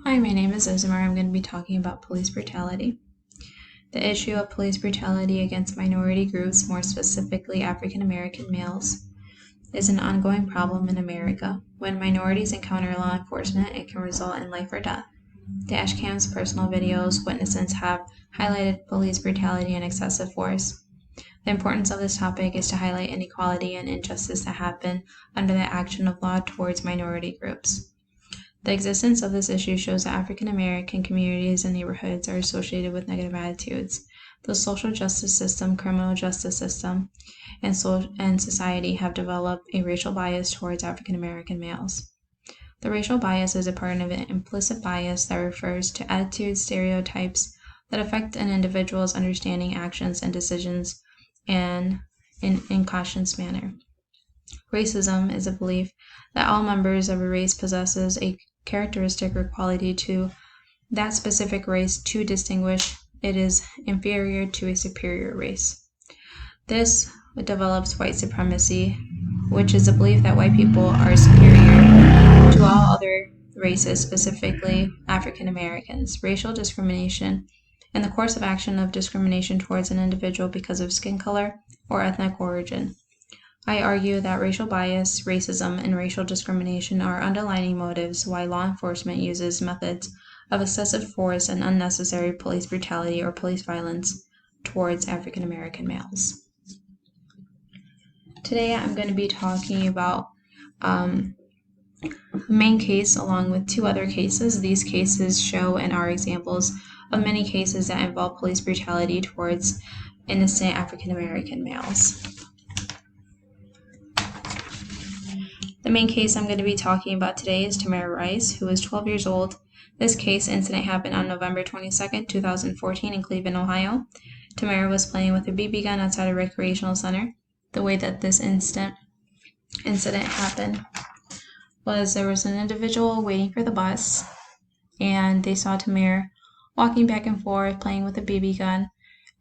Hi, my name is Ismar. I'm going to be talking about police brutality. The issue of police brutality against minority groups, more specifically African American males, is an ongoing problem in America. When minorities encounter law enforcement, it can result in life or death. Dashcams, personal videos, witnesses have highlighted police brutality and excessive force. The importance of this topic is to highlight inequality and injustice that happen under the action of law towards minority groups. The existence of this issue shows that African American communities and neighborhoods are associated with negative attitudes. The social justice system, criminal justice system, and society have developed a racial bias towards African American males. The racial bias is a part of an implicit bias that refers to attitudes, stereotypes that affect an individual's understanding, actions, and decisions in an conscious manner. Racism is a belief that all members of a race possesses a characteristic or quality to that specific race to distinguish it is inferior to a superior race. This develops white supremacy, which is a belief that white people are superior to all other races, specifically African Americans. Racial discrimination in the course of action of discrimination towards an individual because of skin color or ethnic origin. I argue that racial bias, racism, and racial discrimination are underlying motives why law enforcement uses methods of excessive force and unnecessary police brutality or police violence towards African American males. Today I'm going to be talking about the main case along with two other cases. These cases show and are examples of many cases that involve police brutality towards innocent African American males. The main case I'm going to be talking about today is Tamara Rice, who was 12 years old. This incident happened on November 22nd, 2014 in Cleveland, Ohio. Tamara was playing with a BB gun outside a recreational center. The way that this incident happened was there was an individual waiting for the bus, and they saw Tamara walking back and forth playing with a BB gun,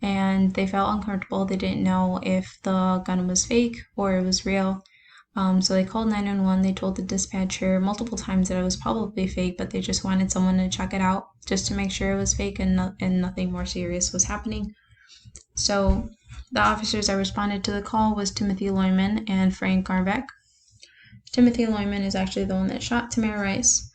and they felt uncomfortable. They didn't know if the gun was fake or it was real. So they called 911. They told the dispatcher multiple times that it was probably fake, but they just wanted someone to check it out just to make sure it was fake and nothing more serious was happening. So the officers that responded to the call was Timothy Loyman and Frank Garbeck. Timothy Loyman is actually the one that shot Tamara Rice.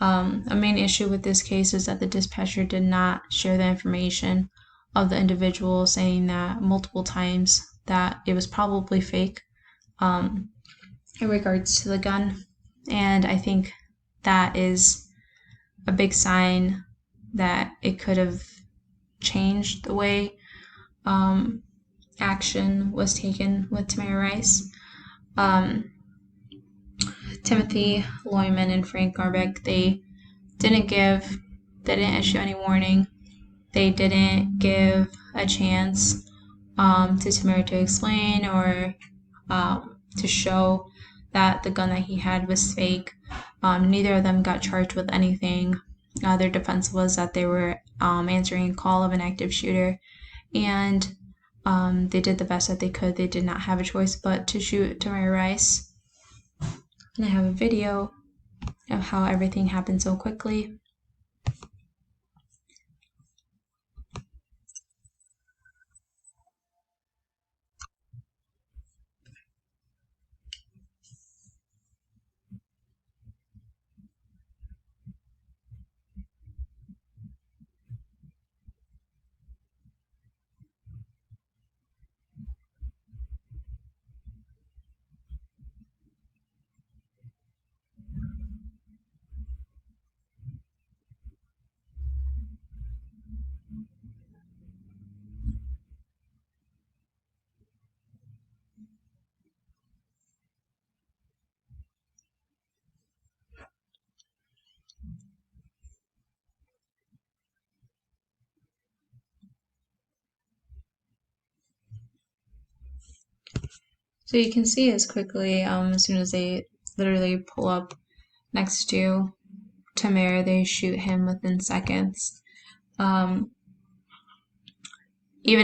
A main issue with this case is that the dispatcher did not share the information of the individual, saying that multiple times that it was probably fake. In regards to the gun, and I think that is a big sign that it could have changed the way action was taken with Tamara Rice. Timothy Loyman and Frank Garbeck, they didn't issue any warning. They didn't give a chance to Tamara to explain or to show that the gun that he had was fake. Neither of them got charged with anything. Their defense was that they were answering a call of an active shooter, and they did the best that they could. They did not have a choice but to shoot Tamara Rice. And I have a video of how everything happened so quickly. So you can see as quickly, as soon as they literally pull up next to Tamara, they shoot him within seconds. Even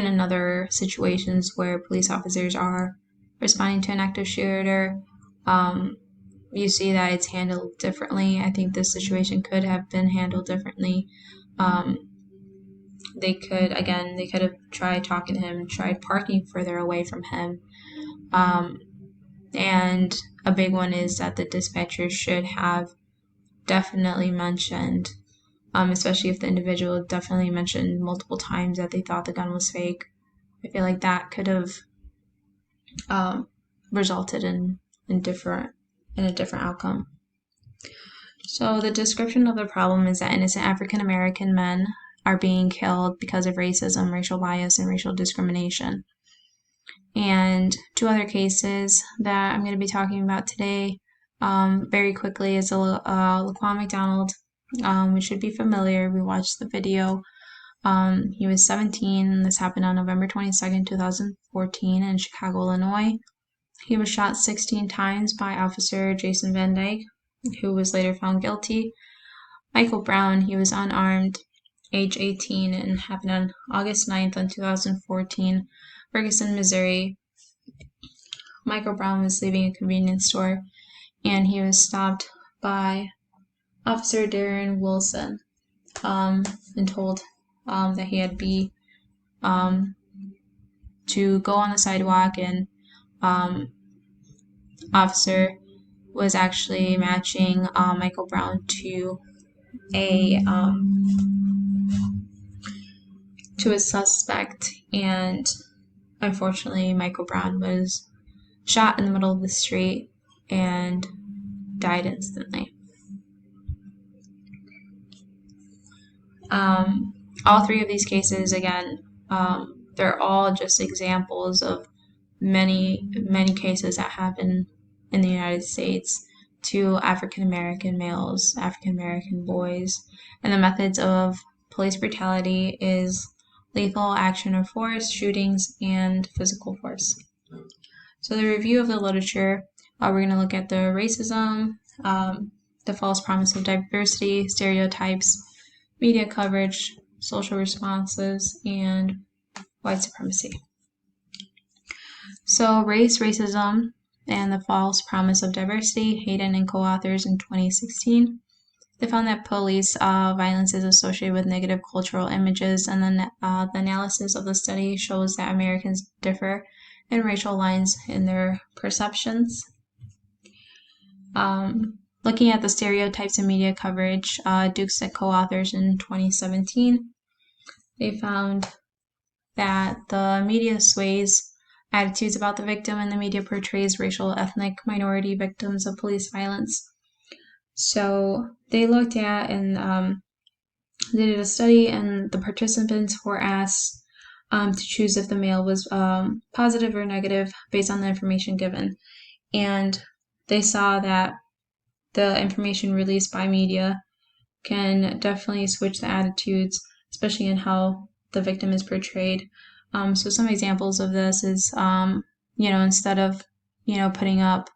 in other situations where police officers are responding to an active shooter, you see that it's handled differently. I think this situation could have been handled differently. They could have tried talking to him, tried parking further away from him. And a big one is that the dispatcher should have definitely mentioned, especially if the individual definitely mentioned multiple times that they thought the gun was fake. I feel like that could have resulted in a different outcome. So the description of the problem is that innocent African American men are being killed because of racism, racial bias, and racial discrimination. And two other cases that I'm going to be talking about today very quickly is Laquan McDonald. We should be familiar. We watched the video. He was 17. This happened on November 22nd, 2014 in Chicago, Illinois. He was shot 16 times by Officer Jason Van Dyke, who was later found guilty. Michael Brown, he was unarmed, age 18, and happened on August 9th, 2014, Ferguson, Missouri. Michael Brown was leaving a convenience store, and he was stopped by Officer Darren Wilson, and told that he had to go on the sidewalk, and officer was actually matching Michael Brown to a suspect, and unfortunately Michael Brown was shot in the middle of the street and died instantly. All three of these cases, again, they're all just examples of many cases that happen in the United States to African American males, African American boys, and the methods of police brutality is lethal action of force, shootings, and physical force. So the review of the literature, we're going to look at the racism, the false promise of diversity, stereotypes, media coverage, social responses, and white supremacy. So race, racism, and the false promise of diversity, Hayden and co-authors in 2016. They found that police violence is associated with negative cultural images, and then the analysis of the study shows that Americans differ in racial lines in their perceptions. Looking at the stereotypes in media coverage, Dukes and co-authors in 2017, they found that the media sways attitudes about the victim, and the media portrays racial, ethnic, minority victims of police violence. So they looked at and they did a study, and the participants were asked to choose if the male was positive or negative based on the information given. And they saw that the information released by media can definitely switch the attitudes, especially in how the victim is portrayed. So some examples of this is, instead of, putting up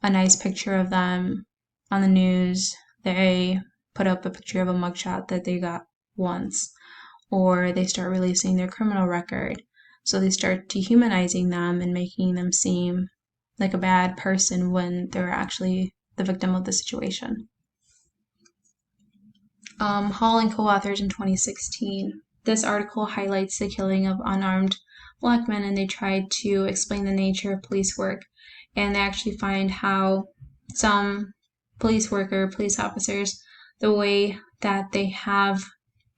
a nice picture of them on the news, they put up a picture of a mugshot that they got once, or they start releasing their criminal record. So they start dehumanizing them and making them seem like a bad person when they're actually the victim of the situation. Hall and co-authors in 2016. This article highlights the killing of unarmed Black men, and they tried to explain the nature of police work. And they actually find how some police officers, the way that they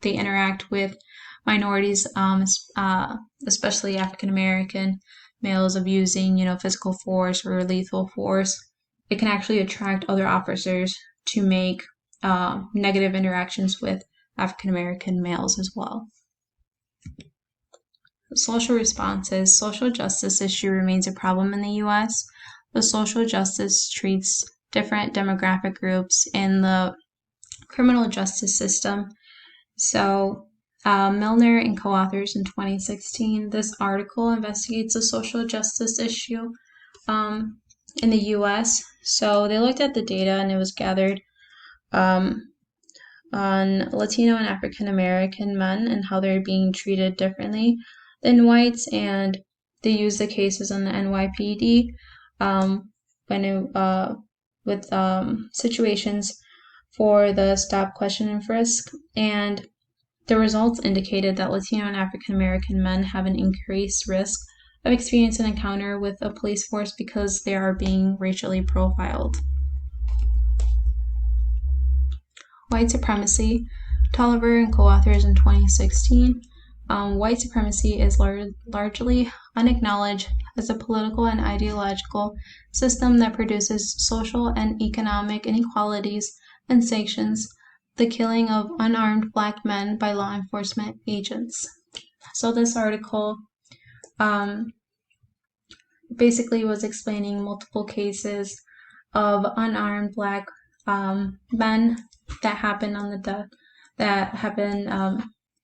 interact with minorities, especially African American males, of using, physical force or lethal force, it can actually attract other officers to make negative interactions with African American males as well. Social responses. Social justice issue remains a problem in the U.S. The social justice treats different demographic groups in the criminal justice system. So Milner and co-authors in 2016, this article investigates the social justice issue in the U.S. So they looked at the data, and it was gathered on Latino and African American men and how they're being treated differently than whites, and they used the cases on the NYPD when with situations for the stop, question, and frisk, and the results indicated that Latino and African American men have an increased risk of experiencing an encounter with a police force because they are being racially profiled. White Supremacy, Tolliver and co-authors in 2016. White supremacy is largely unacknowledged as a political and ideological system that produces social and economic inequalities and sanctions the killing of unarmed Black men by law enforcement agents. So this article basically was explaining multiple cases of unarmed Black men that happened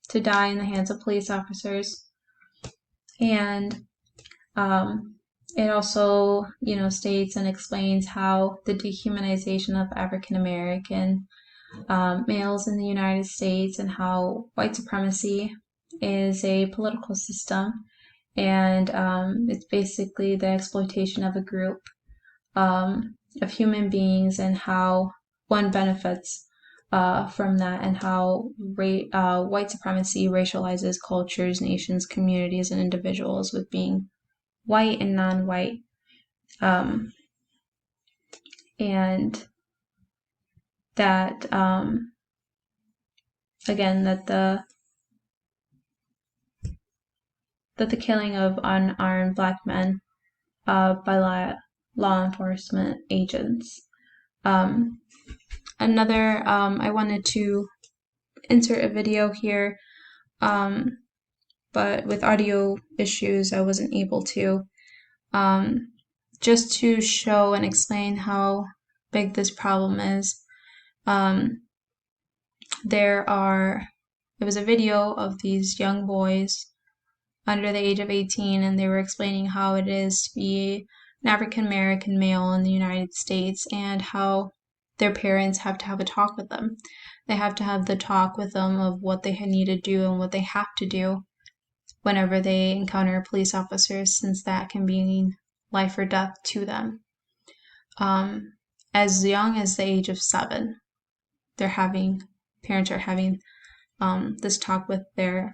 to die in the hands of police officers, and it also, states and explains how the dehumanization of African American males in the United States and how white supremacy is a political system, and it's basically the exploitation of a group of human beings and how one benefits from that, and how white supremacy racializes cultures, nations, communities, and individuals with being white and non-white, and that again that the killing of unarmed Black men by law enforcement agents. Another, I wanted to insert a video here, but with audio issues I wasn't able to, just to show and explain how big this problem is. There was a video of these young boys under the age of 18, and they were explaining how it is to be an African American male in the United States and how their parents have to have a talk with them. They have to have the talk with them of what they need to do and what they have to do whenever they encounter police officers, since that can mean life or death to them. As young as the age of 7, parents are having this talk with their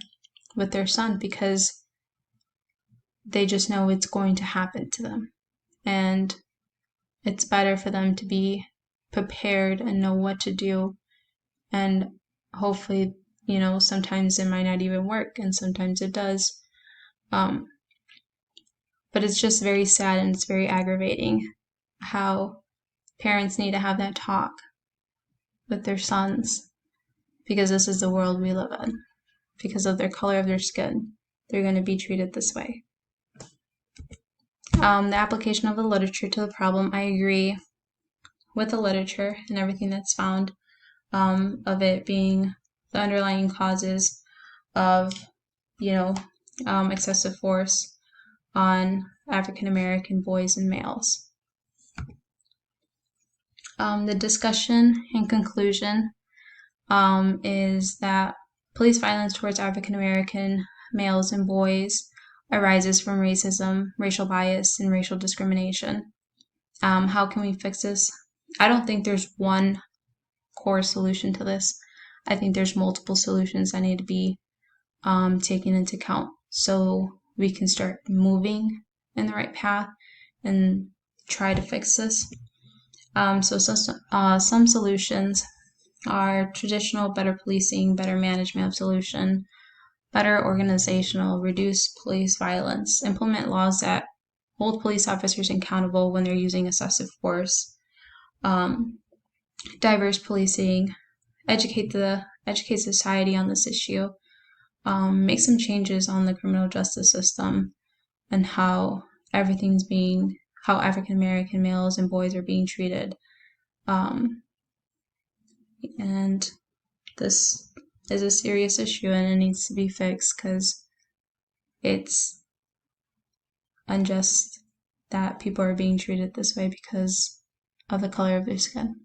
son, because they just know it's going to happen to them, and it's better for them to be prepared and know what to do. And hopefully, sometimes it might not even work, and sometimes it does, but it's just very sad, and it's very aggravating how parents need to have that talk with their sons, because this is the world we live in. Because of their color of their skin, they're going to be treated this way. The application of the literature to the problem, I agree with the literature and everything that's found, of it being the underlying causes of, excessive force on African American boys and males. The discussion and conclusion is that police violence towards African American males and boys arises from racism, racial bias, and racial discrimination. How can we fix this? I don't think there's one core solution to this. I think there's multiple solutions that need to be taken into account so we can start moving in the right path and try to fix this. So some solutions are traditional, better policing, better management of solution, better organizational, reduce police violence, implement laws that hold police officers accountable when they're using excessive force, diverse policing, educate society on this issue, make some changes on the criminal justice system and how African American males and boys are being treated. And this is a serious issue, and it needs to be fixed because it's unjust that people are being treated this way because of the color of their skin.